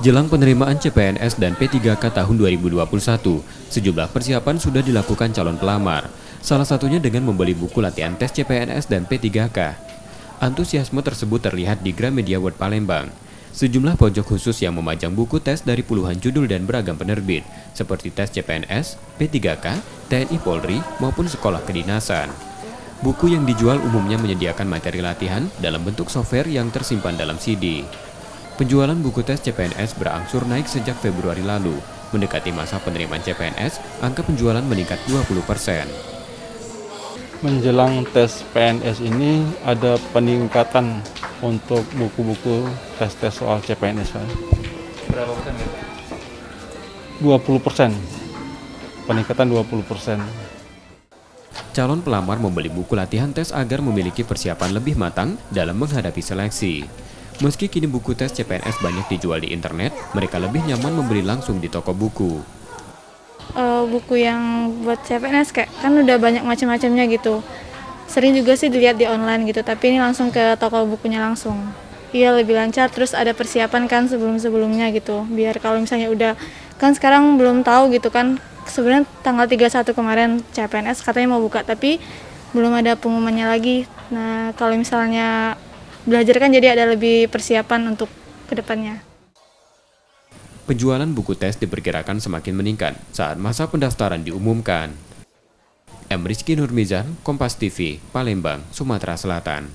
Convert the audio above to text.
Jelang penerimaan CPNS dan P3K tahun 2021, sejumlah persiapan sudah dilakukan calon pelamar, salah satunya dengan membeli buku latihan tes CPNS dan P3K. Antusiasme tersebut terlihat di Gramedia World Palembang. Sejumlah pojok khusus yang memajang buku tes dari puluhan judul dan beragam penerbit, seperti tes CPNS, P3K, TNI Polri, maupun sekolah kedinasan. Buku yang dijual umumnya menyediakan materi latihan dalam bentuk software yang tersimpan dalam CD. Penjualan buku tes CPNS berangsur naik sejak Februari lalu. Mendekati masa penerimaan CPNS, angka penjualan meningkat 20%. Menjelang tes PNS ini ada peningkatan untuk buku-buku tes-tes soal CPNS, Pak. Berapa persen gitu? 20%. Peningkatan 20%. Calon pelamar membeli buku latihan tes agar memiliki persiapan lebih matang dalam menghadapi seleksi. Meski kini buku tes CPNS banyak dijual di internet, mereka lebih nyaman membeli langsung di toko buku. Buku yang buat CPNS kayak kan udah banyak macam-macamnya gitu. Sering juga sih dilihat di online gitu, tapi ini langsung ke toko bukunya langsung. Iya lebih lancar, terus ada persiapan kan sebelum-sebelumnya gitu. Biar kalau misalnya udah, kan sekarang belum tahu gitu kan, sebenarnya tanggal 31 kemarin CPNS katanya mau buka, tapi belum ada pengumumannya lagi. Nah kalau misalnya belajar kan jadi ada lebih persiapan untuk kedepannya. Penjualan buku tes diperkirakan semakin meningkat saat masa pendaftaran diumumkan. M. Rizky Nurmizan, Kompas TV, Palembang, Sumatera Selatan.